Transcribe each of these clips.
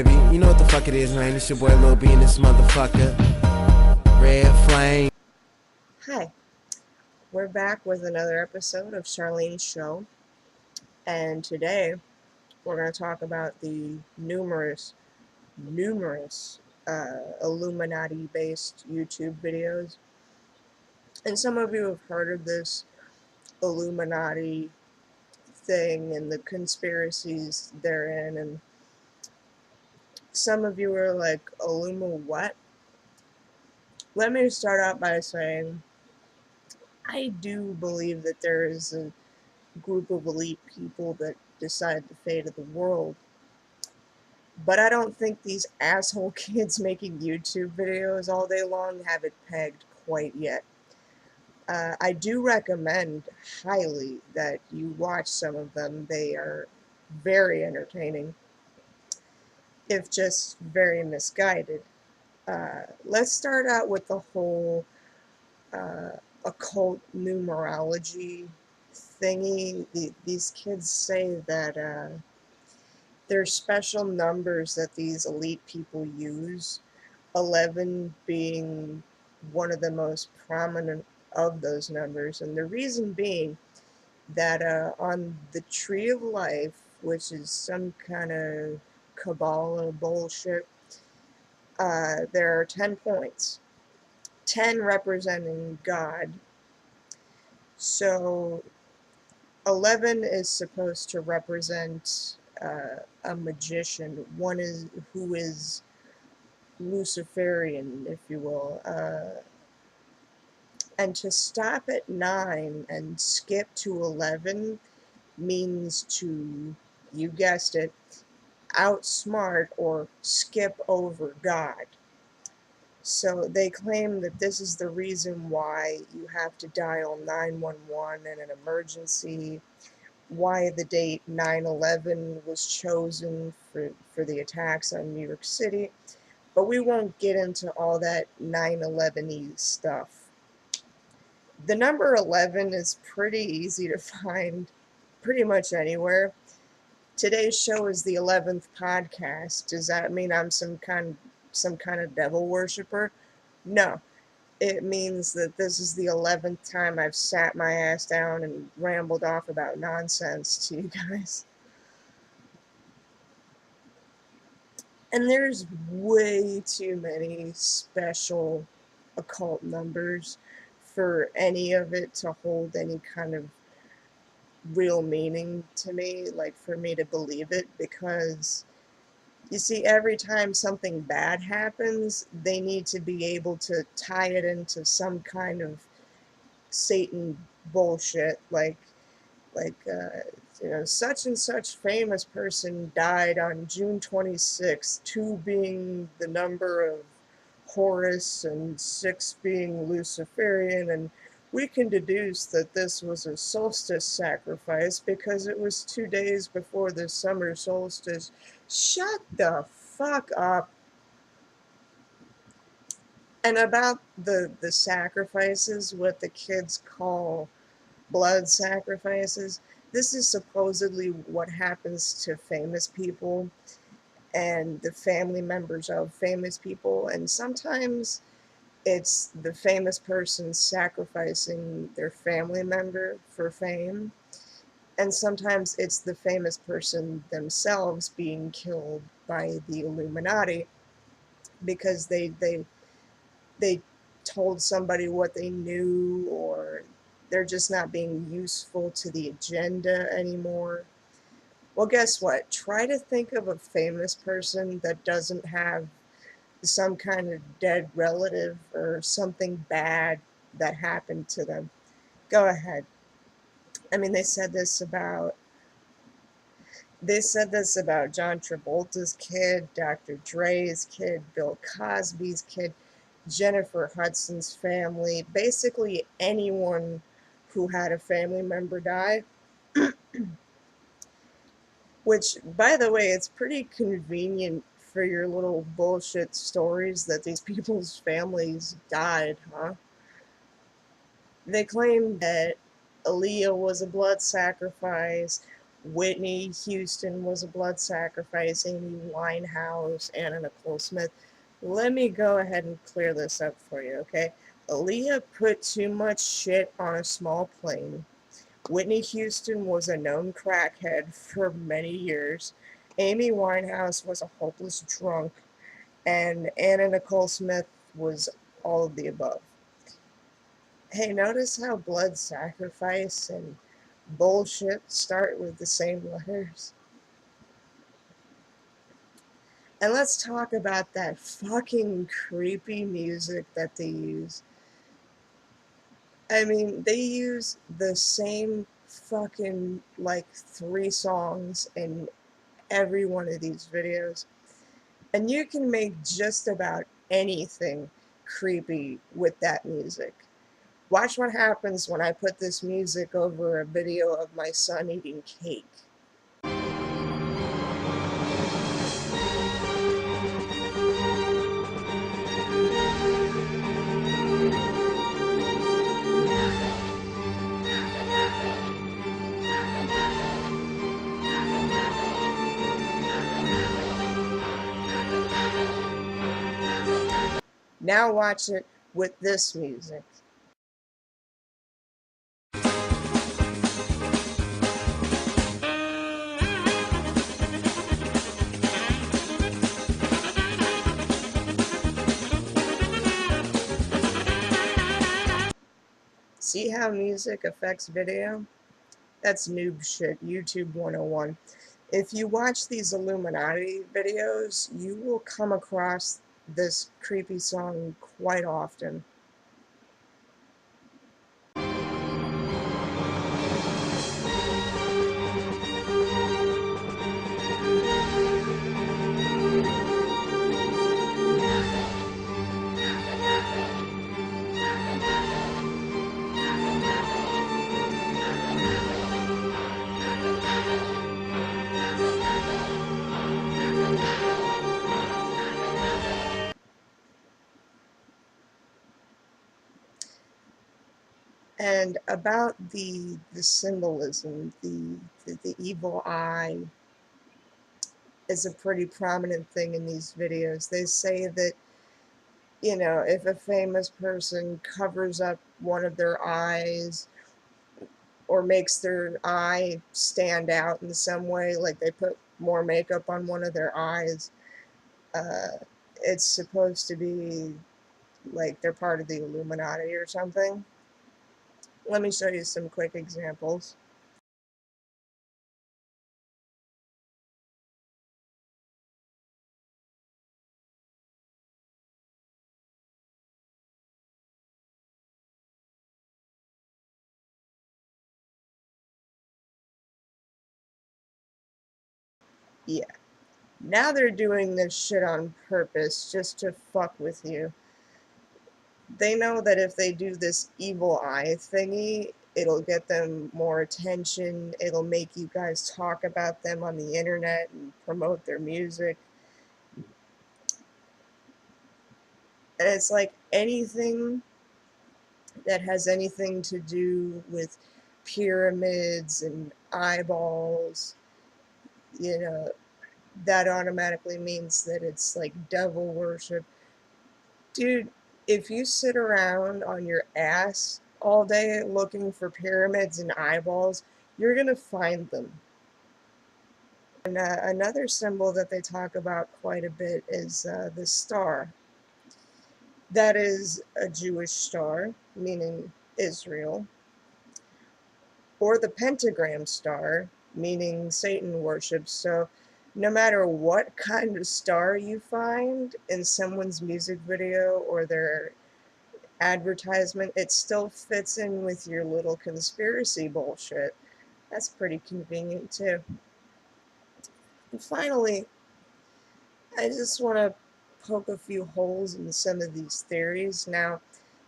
baby. You know what the fuck it is, man. It's your boy Lil B and this motherfucker. Red Flame. Hi, we're back with another episode of Charlene's show, and today we're going to talk about the numerous Illuminati-based YouTube videos. And some of you have heard of this Illuminati thing and the conspiracies therein, and some of you are like, Illuma what? Let me start out by saying I do believe that there is a group of elite people that decide the fate of the world. But I don't think these asshole kids making YouTube videos all day long have it pegged quite yet. I do recommend highly that you watch some of them. They are very entertaining, if just very misguided. Let's start out with the whole occult numerology thingy. These kids say that there's special numbers that these elite people use, 11 being one of the most prominent of those numbers. And the reason being that on the Tree of Life, which is some kind of Kabbalah bullshit, there are 10 points, 10 representing God. So 11 is supposed to represent a magician, one is who is Luciferian, if you will, and to stop at 9 and skip to 11 means to, you guessed it, outsmart or skip over God. So they claim that this is the reason why you have to dial 911 in an emergency, why the date 9/11 was chosen for the attacks on New York City, but we won't get into all that 9/11-y stuff. The number 11 is pretty easy to find pretty much anywhere. Today's show is the 11th podcast. Does that mean I'm some kind of devil worshiper? No. It means that this is the 11th time I've sat my ass down and rambled off about nonsense to you guys. And there's way too many special occult numbers for any of it to hold any kind of real meaning to me, like for me to believe it, because you see, every time something bad happens, they need to be able to tie it into some kind of Satan bullshit, like such and such famous person died on June 26th, 2 being the number of Horus and 6 being Luciferian, and we can deduce that this was a solstice sacrifice because it was 2 days before the summer solstice. Shut the fuck up. And about the sacrifices, what the kids call blood sacrifices, this is supposedly what happens to famous people and the family members of famous people, and sometimes it's the famous person sacrificing their family member for fame, and sometimes it's the famous person themselves being killed by the Illuminati because they told somebody what they knew, or they're just not being useful to the agenda anymore. Well, guess what? Try to think of a famous person that doesn't have some kind of dead relative or something bad that happened to them. Go ahead. I mean, they said this about John Travolta's kid, Dr. Dre's kid, Bill Cosby's kid, Jennifer Hudson's family, basically anyone who had a family member die. Which, by the way, it's pretty convenient for your little bullshit stories that these people's families died, huh? They claim that Aaliyah was a blood sacrifice, Whitney Houston was a blood sacrifice, Amy Winehouse, Anna Nicole Smith. Let me go ahead and clear this up for you, okay? Aaliyah put too much shit on a small plane. Whitney Houston was a known crackhead for many years. Amy Winehouse was a hopeless drunk. And Anna Nicole Smith was all of the above. Hey, notice how blood sacrifice and bullshit start with the same letters? And let's talk about that fucking creepy music that they use. I mean, they use the same fucking, like, 3 songs in every one of these videos. And you can make just about anything creepy with that music. Watch what happens when I put this music over a video of my son eating cake. Now watch it with this music. See how music affects video? That's noob shit, YouTube 101. If you watch these Illuminati videos, you will come across this creepy song quite often. And about the symbolism, the evil eye is a pretty prominent thing in these videos. They say that, you know, if a famous person covers up one of their eyes or makes their eye stand out in some way, like they put more makeup on one of their eyes, uh, it's supposed to be like they're part of the Illuminati or something. Let me show you some quick examples. Yeah. Now they're doing this shit on purpose just to fuck with you. They know that if they do this evil eye thingy, it'll get them more attention. It'll make you guys talk about them on the internet and promote their music. And it's like anything that has anything to do with pyramids and eyeballs, you know, that automatically means that it's like devil worship. Dude, if you sit around on your ass all day looking for pyramids and eyeballs, you're going to find them. And another symbol that they talk about quite a bit is the star. That is a Jewish star, meaning Israel, or the pentagram star, meaning Satan worship. So no matter what kind of star you find in someone's music video or their advertisement, it still fits in with your little conspiracy bullshit. That's pretty convenient too. And finally, I just want to poke a few holes in some of these theories. Now,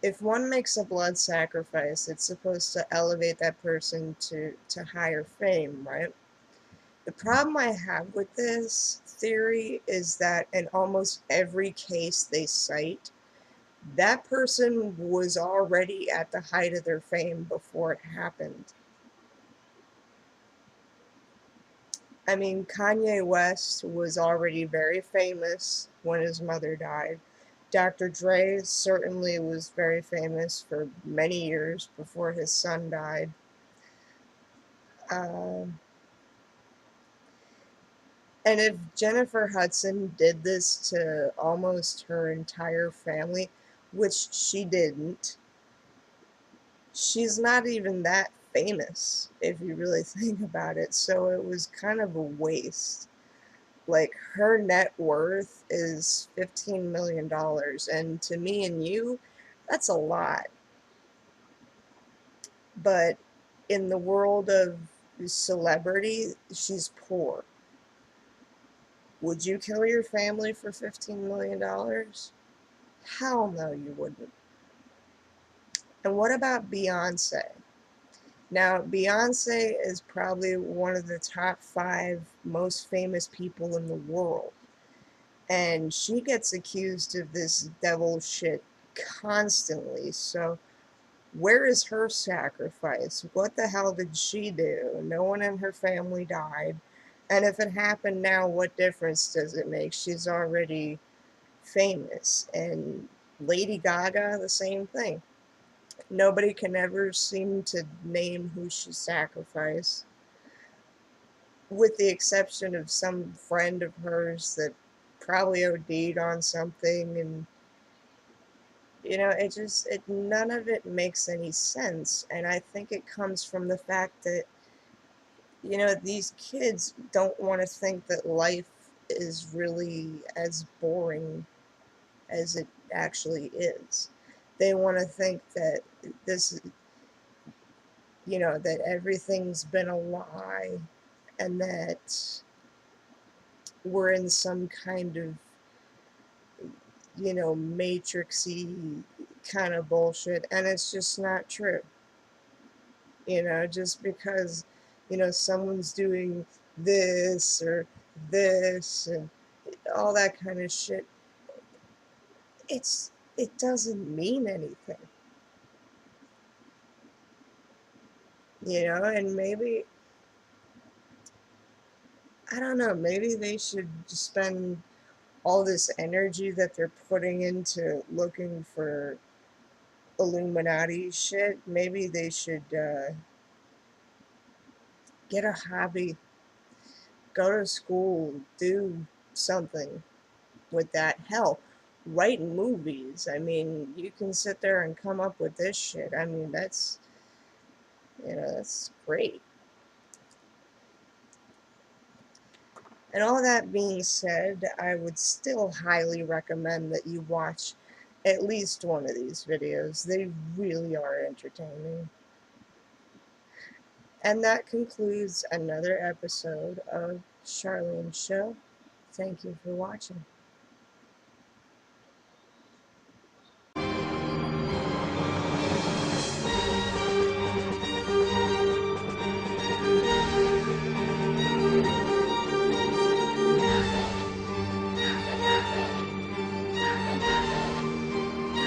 if one makes a blood sacrifice, it's supposed to elevate that person to higher fame, right? The problem I have with this theory is that in almost every case they cite, that person was already at the height of their fame before it happened. I mean, Kanye West was already very famous when his mother died. Dr. Dre certainly was very famous for many years before his son died. Um, and if Jennifer Hudson did this to almost her entire family, which she didn't, she's not even that famous if you really think about it. So it was kind of a waste. Like, her net worth is $15 million. And to me and you, that's a lot. But in the world of celebrity, she's poor. Would you kill your family for $15 million? Hell no, you wouldn't. And what about Beyonce? Now, Beyonce is probably one of the top 5 most famous people in the world. And she gets accused of this devil shit constantly. So, where is her sacrifice? What the hell did she do? No one in her family died. And if it happened now, what difference does it make? She's already famous. And Lady Gaga, the same thing. Nobody can ever seem to name who she sacrificed, with the exception of some friend of hers that probably OD'd on something. And none of it makes any sense. And I think it comes from the fact that, these kids don't want to think that life is really as boring as it actually is. They want to think that this, that everything's been a lie, and that we're in some kind of, matrixy kind of bullshit, and it's just not true. Just because, someone's doing this or this and all that kind of shit, it doesn't mean anything. And maybe, I don't know, maybe they should spend all this energy that they're putting into looking for Illuminati shit. Maybe they should get a hobby, go to school, do something with that. Hell, write movies. I mean, you can sit there and come up with this shit. I mean, that's great. And all that being said, I would still highly recommend that you watch at least one of these videos. They really are entertaining. And that concludes another episode of Charlene's show. Thank you for watching.